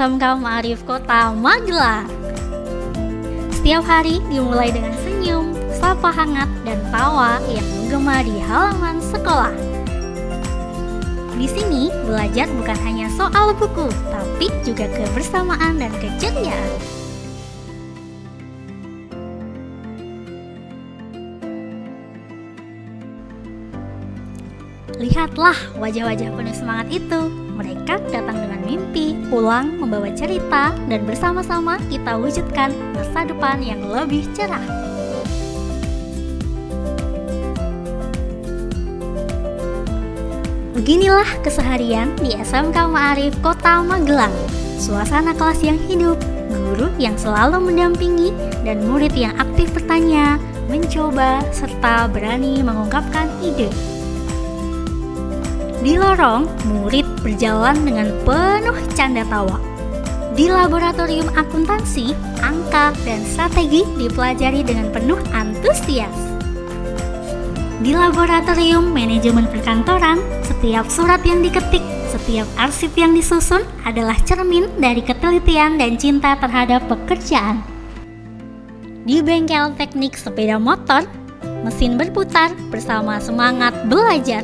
SMK Ma'arif Kota Magelang. Setiap hari dimulai dengan senyum, sapa hangat, dan tawa yang menggema di halaman sekolah. Di sini, belajar bukan hanya soal buku, tapi juga kebersamaan dan keceriaan. Lihatlah wajah-wajah penuh semangat itu. Mereka datang dengan mimpi, pulang membawa cerita, dan bersama-sama kita wujudkan masa depan yang lebih cerah. Beginilah keseharian di SMK Ma'arif Kota Magelang. Suasana kelas yang hidup, guru yang selalu mendampingi, dan murid yang aktif bertanya, mencoba, serta berani mengungkapkan ide. Di lorong, murid berjalan dengan penuh canda tawa. Di laboratorium akuntansi, angka dan strategi dipelajari dengan penuh antusias. Di laboratorium manajemen perkantoran, setiap surat yang diketik, setiap arsip yang disusun adalah cermin dari ketelitian dan cinta terhadap pekerjaan. Di bengkel teknik sepeda motor, mesin berputar bersama semangat belajar.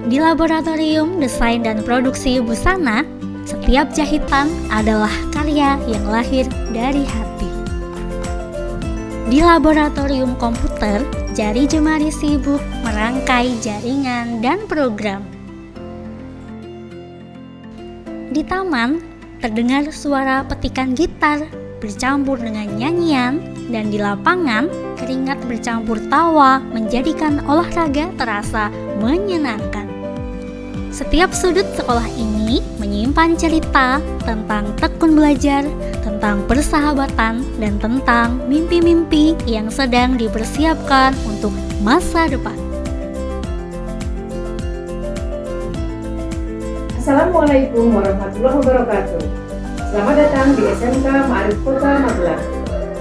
Di laboratorium desain dan produksi busana, setiap jahitan adalah karya yang lahir dari hati. Di laboratorium komputer, jari jemari sibuk merangkai jaringan dan program. Di taman, terdengar suara petikan gitar bercampur dengan nyanyian, dan di lapangan, keringat bercampur tawa menjadikan olahraga terasa menyenangkan. Setiap sudut sekolah ini menyimpan cerita tentang tekun belajar, tentang persahabatan, dan tentang mimpi-mimpi yang sedang dipersiapkan untuk masa depan. Assalamualaikum warahmatullahi wabarakatuh. Selamat datang di SMK Ma'arif Kota Magelang.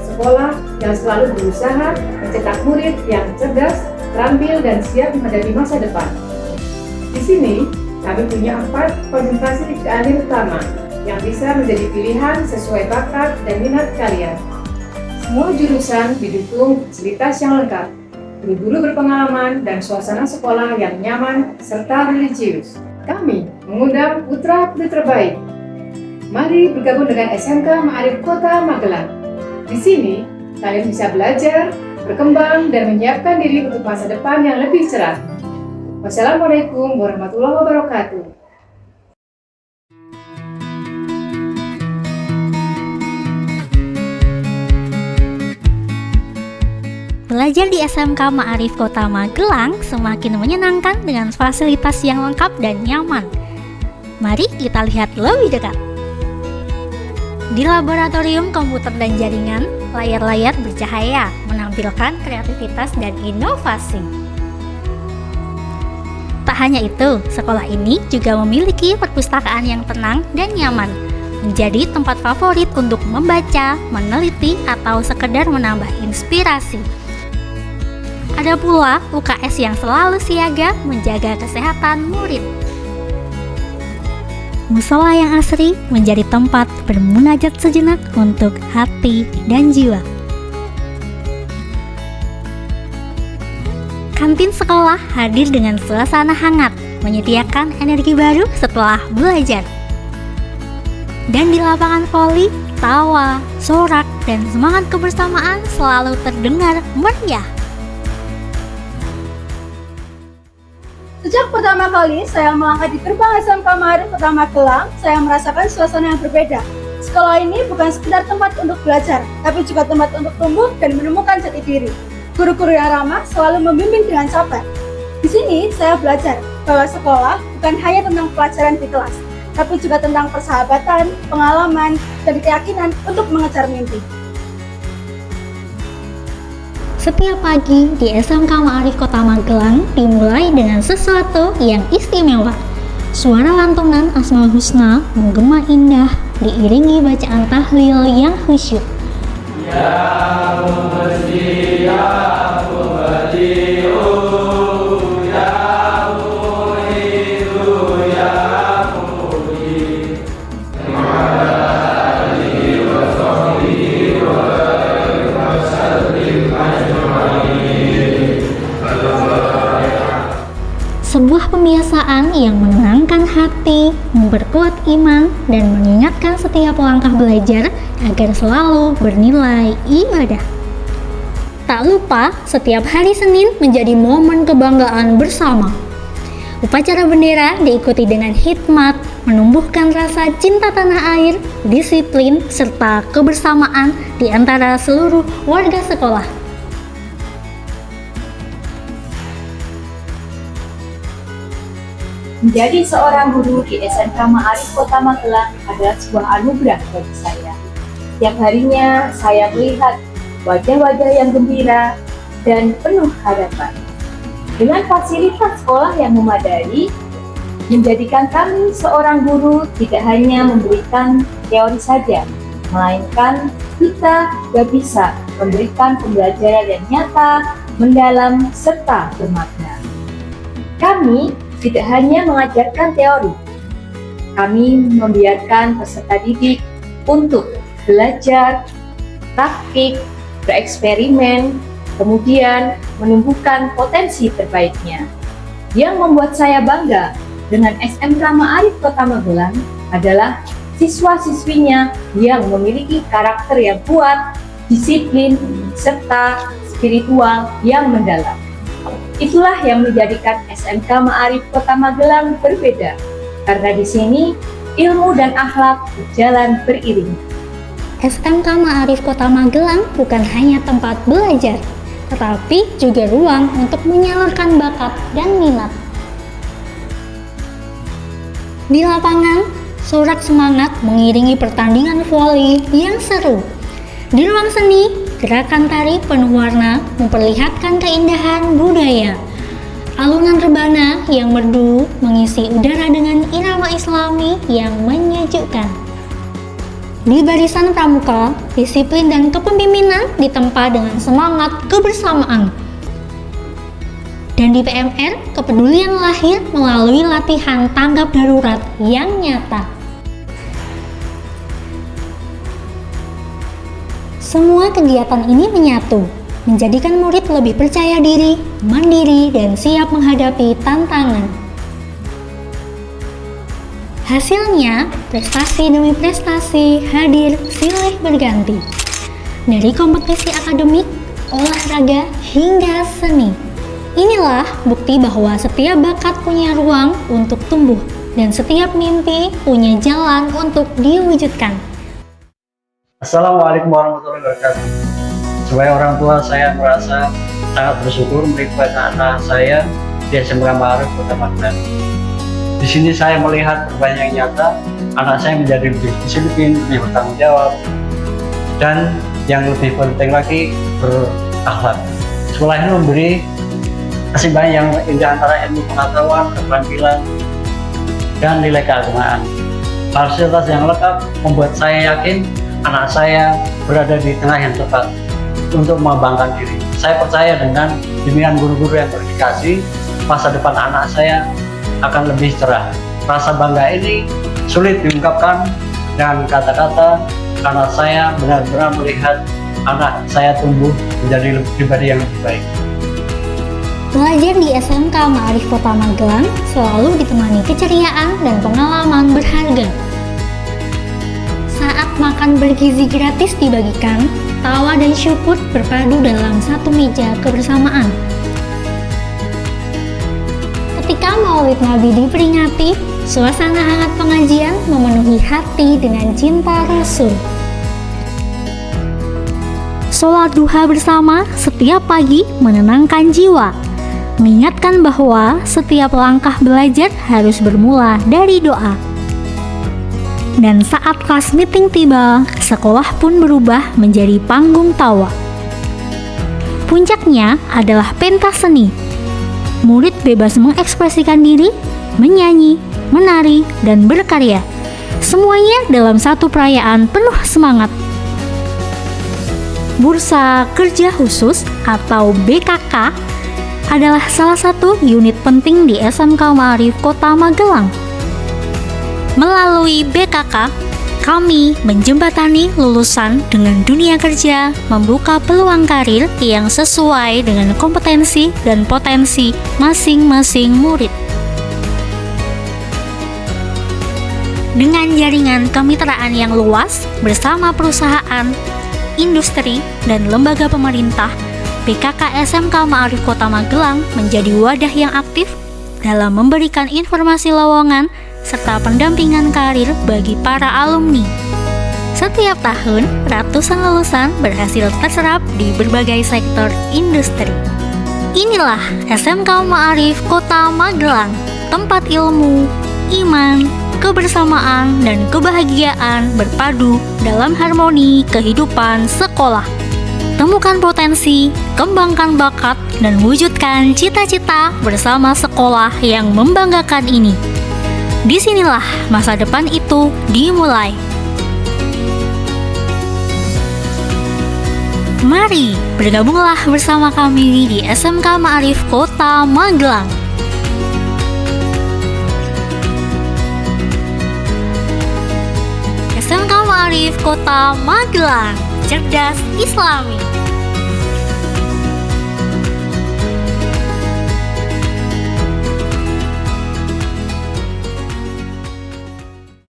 Sekolah yang selalu berusaha mencetak murid yang cerdas, terampil, dan siap menghadapi masa depan. Di sini, kami punya 4 konsentrasi keahlian utama yang bisa menjadi pilihan sesuai bakat dan minat kalian. Semua jurusan didukung fasilitas yang lengkap, guru-guru berpengalaman, dan suasana sekolah yang nyaman serta religius. Kami mengundang putra-putri terbaik. Mari bergabung dengan SMK Ma'arif Kota Magelang. Di sini, kalian bisa belajar, berkembang, dan menyiapkan diri untuk masa depan yang lebih cerah. Wassalamualaikum warahmatullahi wabarakatuh. Belajar di SMK Ma'arif Kota Magelang semakin menyenangkan dengan fasilitas yang lengkap dan nyaman. Mari kita lihat lebih dekat. Di laboratorium komputer dan jaringan, layar-layar bercahaya menampilkan kreativitas dan inovasi. Tak hanya itu, sekolah ini juga memiliki perpustakaan yang tenang dan nyaman, menjadi tempat favorit untuk membaca, meneliti, atau sekedar menambah inspirasi. Ada pula UKS yang selalu siaga menjaga kesehatan murid. Musola yang asri menjadi tempat bermunajat sejenak untuk hati dan jiwa. Kantin sekolah hadir dengan suasana hangat, menyediakan energi baru setelah belajar. Dan di lapangan voli, tawa, sorak, dan semangat kebersamaan selalu terdengar meriah. Sejak pertama kali saya melangkah di gerbang SMK Ma'arif Kota Magelang, saya merasakan suasana yang berbeda. Sekolah ini bukan sekedar tempat untuk belajar, tapi juga tempat untuk tumbuh dan menemukan jati diri. Guru-guru yang ramah selalu membimbing dengan sabar. Di sini saya belajar bahwa sekolah bukan hanya tentang pelajaran di kelas, tapi juga tentang persahabatan, pengalaman, dan keyakinan untuk mengejar mimpi. Setiap pagi di SMK Ma'arif Kota Magelang dimulai dengan sesuatu yang istimewa. Suara lantunan Asmaul Husna menggema indah diiringi bacaan tahlil yang khusyuk. Ya Muhdi, Ya Muhdi'u, Ya Muhidu, Ya Muhdi. sebuah pembiasaan yang menenangkan hati, memperkuat iman, dan mengingatkan setiap langkah belajar agar selalu bernilai ibadah. Tak lupa, setiap hari Senin menjadi momen kebanggaan bersama. Upacara bendera diikuti dengan hikmat, menumbuhkan rasa cinta tanah air, disiplin, serta kebersamaan di antara seluruh warga sekolah. Menjadi seorang guru di SMK Ma'arif Kota Magelang adalah sebuah anugerah bagi saya. Setiap harinya saya melihat wajah-wajah yang gembira dan penuh harapan. Dengan fasilitas sekolah yang memadai, menjadikan kami seorang guru tidak hanya memberikan teori saja, melainkan kita juga bisa memberikan pembelajaran yang nyata, mendalam, serta bermakna. Kami tidak hanya mengajarkan teori, kami membiarkan peserta didik untuk belajar, praktik, bereksperimen, kemudian menumbuhkan potensi terbaiknya. Yang membuat saya bangga dengan SMK Ma'arif Kota Magelang adalah siswa-siswinya yang memiliki karakter yang kuat, disiplin, serta spiritual yang mendalam. Itulah yang menjadikan SMK Ma'arif Kota Magelang berbeda, karena di sini ilmu dan akhlak berjalan beriring. SMK Ma'arif Kota Magelang bukan hanya tempat belajar, tetapi juga ruang untuk menyalurkan bakat dan minat. Di lapangan, sorak semangat mengiringi pertandingan voli yang seru. Di ruang seni, gerakan tari penuh warna memperlihatkan keindahan budaya. Alunan rebana yang merdu mengisi udara dengan irama islami yang menyejukkan. Di barisan pramuka, disiplin dan kepemimpinan ditempa dengan semangat kebersamaan. Dan di PMR, kepedulian lahir melalui latihan tanggap darurat yang nyata. Semua kegiatan ini menyatu, menjadikan murid lebih percaya diri, mandiri, dan siap menghadapi tantangan. Hasilnya, prestasi demi prestasi hadir silih berganti. Dari kompetisi akademik, olahraga, hingga seni. Inilah bukti bahwa setiap bakat punya ruang untuk tumbuh, dan setiap mimpi punya jalan untuk diwujudkan. Assalamualaikum warahmatullahi wabarakatuh. Sebagai orang tua, saya merasa sangat bersyukur melibatkan anak saya di SMK Ma'arif Kota Magelang. Di sini saya melihat perubahan yang nyata, anak saya menjadi lebih disiplin, lebih bertanggung jawab, dan yang lebih penting lagi berakhlak. Sekolah ini memberi keseimbangan yang indah antara ilmu pengetahuan, keterampilan, dan nilai keagamaan. Fasilitas yang lengkap membuat saya yakin anak saya berada di tengah yang tepat untuk mengembangkan diri. Saya percaya dengan bimbingan guru-guru yang berdedikasi, masa depan anak saya akan lebih cerah. Rasa bangga ini sulit diungkapkan dengan kata-kata, karena saya benar-benar melihat anak saya tumbuh menjadi pribadi yang lebih baik. Belajar di SMK Ma'arif Kota Magelang selalu ditemani keceriaan dan pengalaman berharga. Saat makan bergizi gratis dibagikan, tawa dan syukur berpadu dalam satu meja kebersamaan. Ketika Maulid Nabi diperingati, suasana hangat pengajian memenuhi hati dengan cinta Rasul. Sholat duha bersama setiap pagi menenangkan jiwa, mengingatkan bahwa setiap langkah belajar harus bermula dari doa. Dan saat kelas meeting tiba, sekolah pun berubah menjadi panggung tawa. Puncaknya adalah pentas seni. Murid bebas mengekspresikan diri, menyanyi, menari, dan berkarya. Semuanya dalam satu perayaan penuh semangat. Bursa Kerja Khusus atau BKK adalah salah satu unit penting di SMK Ma'arif Kota Magelang. Melalui BKK, kami menjembatani lulusan dengan dunia kerja, membuka peluang karir yang sesuai dengan kompetensi dan potensi masing-masing murid. Dengan jaringan kemitraan yang luas bersama perusahaan, industri, dan lembaga pemerintah, PKK SMK Ma'arif Kota Magelang menjadi wadah yang aktif dalam memberikan informasi lowongan serta pendampingan karir bagi para alumni. Setiap tahun, ratusan lulusan berhasil terserap di berbagai sektor industri. Inilah SMK Ma'arif Kota Magelang, tempat ilmu, iman, kebersamaan, dan kebahagiaan berpadu dalam harmoni kehidupan sekolah. Temukan potensi, kembangkan bakat, dan wujudkan cita-cita bersama sekolah yang membanggakan ini. Disinilah masa depan itu dimulai. Mari bergabunglah bersama kami di SMK Ma'arif Kota Magelang. SMK Ma'arif Kota Magelang, cerdas Islami.